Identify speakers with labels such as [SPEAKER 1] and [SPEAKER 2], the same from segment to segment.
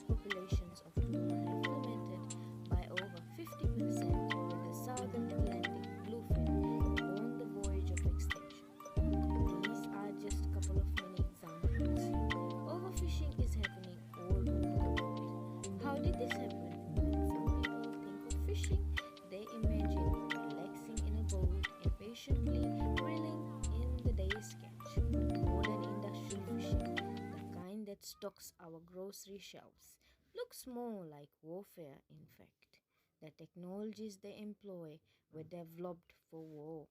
[SPEAKER 1] populations of tuna have plummeted by over 50%, with the southern Atlantic bluefin on the verge of extinction. These are just a couple of many examples. Overfishing is happening all over the world. How did this happen? When some people think of fishing, they imagine relaxing in a boat and patiently reeling in the day's catch. But modern industrial fishing, the kind that stocks our grocery shelves, looks more like warfare in fact. The technologies they employ were developed for war.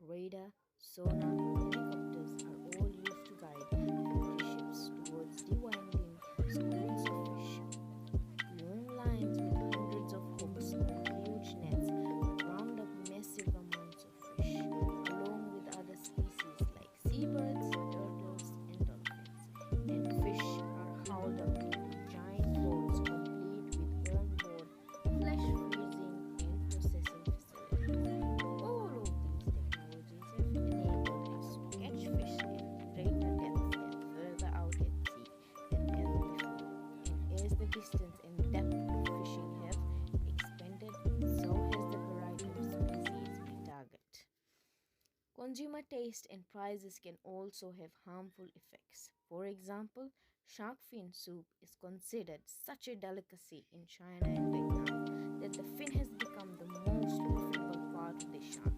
[SPEAKER 1] Radar, sonar, helicopters are all used to guide military ships towards the winding schools of fish. Long lines with hundreds of hooks or huge nets round up massive amounts of fish, along with other species like seabirds, turtles, and dolphins. And fish are hauled up into giant boats complete with on-board flash freezing and processing facilities. All of these technologies have enabled us to catch fish at greater depths and further out at sea than ever before. And as the distance and depth of fishing have expanded, so has the variety of species we target. Consumer taste and prices can also have harmful effects. For example, shark fin soup is considered such a delicacy in China and Vietnam that the fin has become the most profitable part of the shark.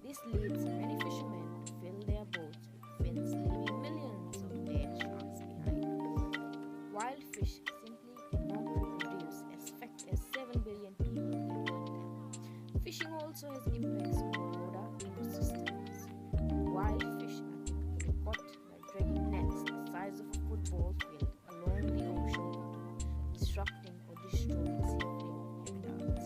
[SPEAKER 1] This leads many fishermen to fill their boats with fins, leaving millions of dead sharks behind. Wild fish simply cannot reproduce as fast as 7 billion people can eat them. Fishing also has impacts on broader ecosystems. Wild fish are typically caught by dragging nets the size of a football field along the ocean bottom, disrupting or destroying seafood habitats.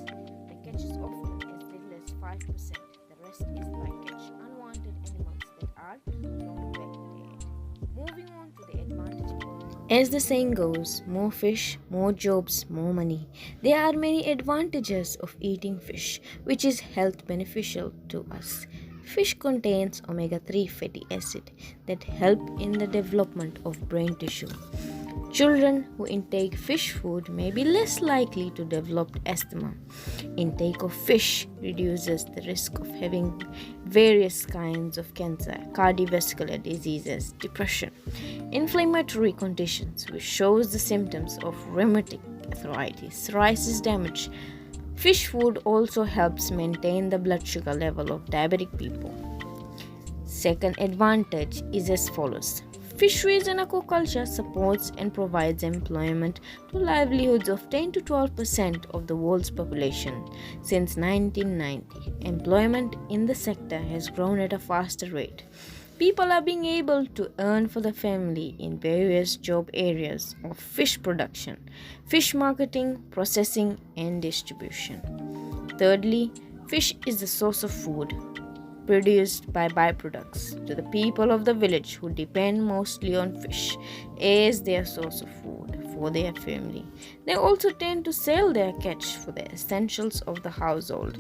[SPEAKER 1] The catch is often as little as 5%. The rest is by catch unwanted animals that are thrown back dead. Moving on to the advantages. As the saying goes, more fish, more jobs, more money. There are many advantages of eating fish, which is health beneficial to us. Fish contains omega-3 fatty acid that help in the development of brain tissue. Children who intake fish food may be less likely to develop asthma. Intake of fish reduces the risk of having various kinds of cancer, cardiovascular diseases, depression, inflammatory conditions, which shows the symptoms of rheumatic arthritis, psoriasis damage. Fish food also helps maintain the blood sugar level of diabetic people. Second advantage is as follows. Fisheries and aquaculture supports and provides employment to livelihoods of 10 to 12% of the world's population. Since 1990, employment in the sector has grown at a faster rate. People are being able to earn for the family in various job areas of fish production, fish marketing, processing, and distribution. Thirdly, fish is the source of food produced by byproducts to the people of the village who depend mostly on fish as their source of food for their family. They also tend to sell their catch for the essentials of the household.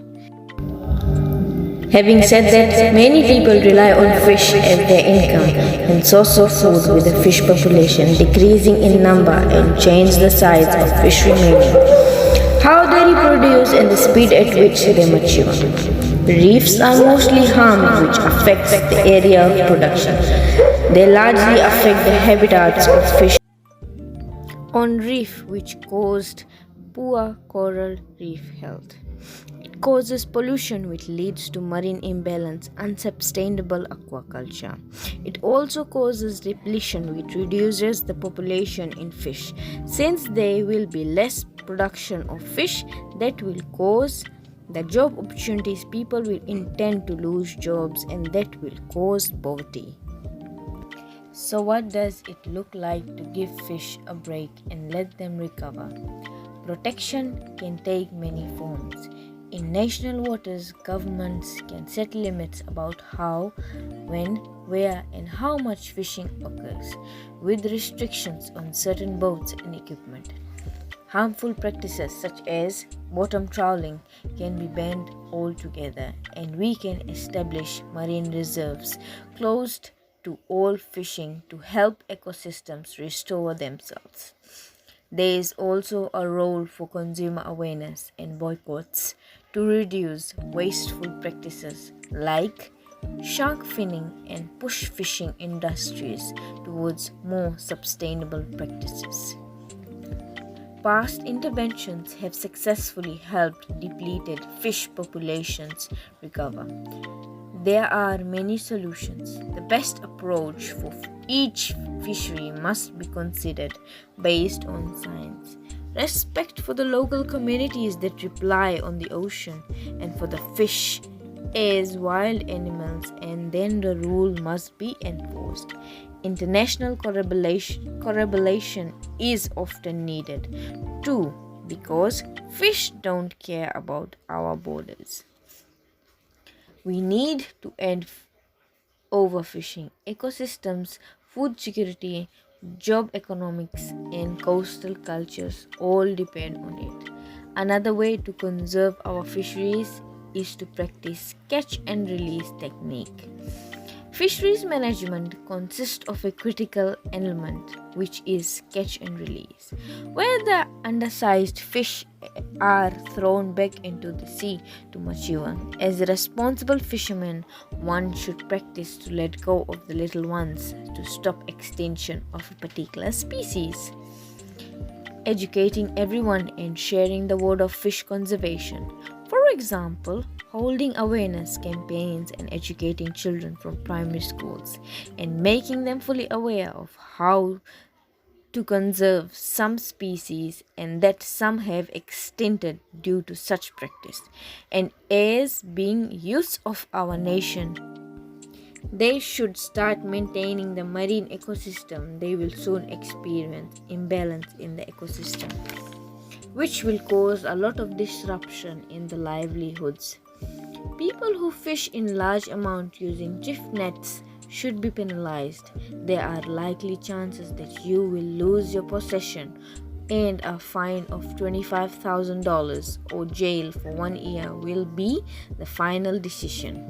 [SPEAKER 1] Having said that, many people rely on fish as their income and source of food, with the fish population decreasing in number and change the size of fish remaining. How they reproduce and the speed at which they mature. Reefs are mostly harmed, which affects the area of production. They largely affect the habitats of fish on reef, which caused poor coral reef health. It causes pollution, which leads to marine imbalance, unsustainable aquaculture. It also causes depletion, which reduces the population in fish. Since there will be less production of fish, that will cause the job opportunities. People will intend to lose jobs, and that will cause poverty. So, what does it look like to give fish a break and let them recover? Protection can take many forms. In national waters, governments can set limits about how, when, where, and how much fishing occurs, with restrictions on certain boats and equipment. Harmful practices such as bottom trawling can be banned altogether, and we can establish marine reserves closed to all fishing to help ecosystems restore themselves. There is also a role for consumer awareness and boycotts to reduce wasteful practices like shark finning and push fishing industries towards more sustainable practices. Past interventions have successfully helped depleted fish populations recover. There are many solutions. The best approach for each fishery must be considered based on science, respect for the local communities that rely on the ocean, and for the fish as wild animals, and then the rule must be enforced. International corroboration is often needed too, because fish don't care about our borders. We need to end overfishing. Ecosystems, food security, job economics, and coastal cultures all depend on it. Another way to conserve our fisheries is to practice catch and release technique. Fisheries management consists of a critical element, which is catch and release, where the undersized fish are thrown back into the sea to mature. As a responsible fisherman, one should practice to let go of the little ones to stop extinction of a particular species. Educating everyone and sharing the word of fish conservation. For example, holding awareness campaigns and educating children from primary schools and making them fully aware of how to conserve some species and that some have extincted due to such practice. And as being youths of our nation, they should start maintaining the marine ecosystem. They will soon experience imbalance in the ecosystem, which will cause a lot of disruption in the livelihoods. People who fish in large amounts using drift nets should be penalized. There are likely chances that you will lose your possession, and a fine of $25,000 or jail for 1 year will be the final decision.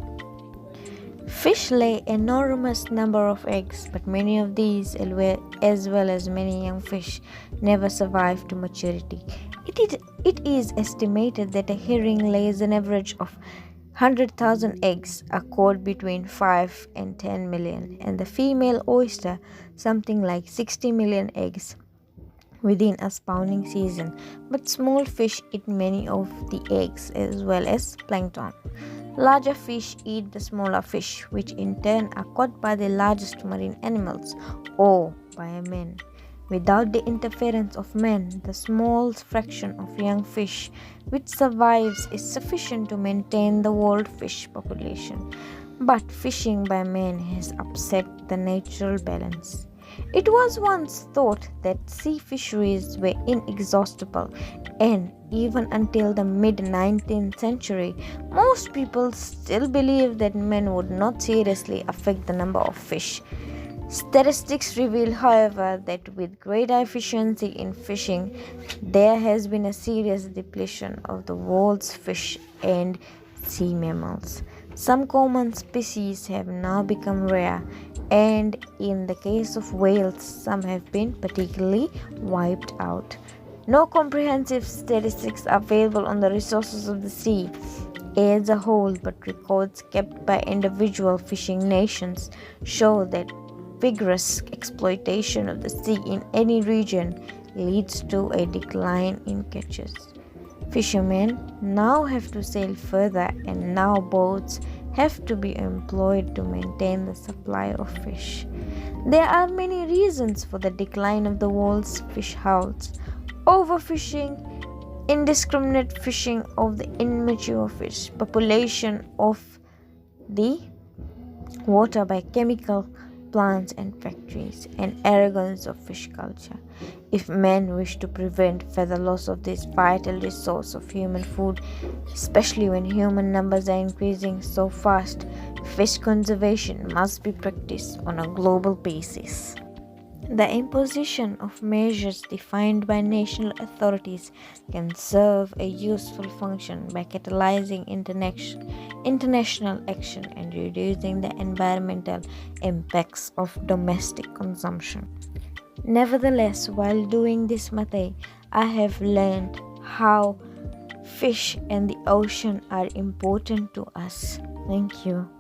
[SPEAKER 1] Fish lay enormous number of eggs, but many of these, as well as many young fish, never survive to maturity. It is estimated that a herring lays an average of 100,000 eggs, a cod between 5 and 10 million, and the female oyster something like 60 million eggs within a spawning season. But small fish eat many of the eggs as well as plankton. Larger fish eat the smaller fish, which in turn are caught by the largest marine animals or by men. Without the interference of men, the small fraction of young fish which survives is sufficient to maintain the world fish population. But fishing by men has upset the natural balance. It was once thought that sea fisheries were inexhaustible, and even until the mid-19th century, most people still believed that men would not seriously affect the number of fish. Statistics reveal, however, that with greater efficiency in fishing, there has been a serious depletion of the world's fish and sea mammals. Some common species have now become rare, and in the case of whales, some have been particularly wiped out. No comprehensive statistics are available on the resources of the sea as a whole, but records kept by individual fishing nations show that vigorous exploitation of the sea in any region leads to a decline in catches. Fishermen now have to sail further, and now boats have to be employed to maintain the supply of fish. There are many reasons for the decline of the world's fish hauls. Overfishing, indiscriminate fishing of the immature fish, population of the water by chemical plants and factories, and arrogance of fish culture. If men wish to prevent further loss of this vital resource of human food, especially when human numbers are increasing so fast, fish conservation must be practiced on a global basis. The imposition of measures defined by national authorities can serve a useful function by catalyzing international action and reducing the environmental impacts of domestic consumption. Nevertheless, while doing this mate, I have learned how fish and the ocean are important to us. Thank you.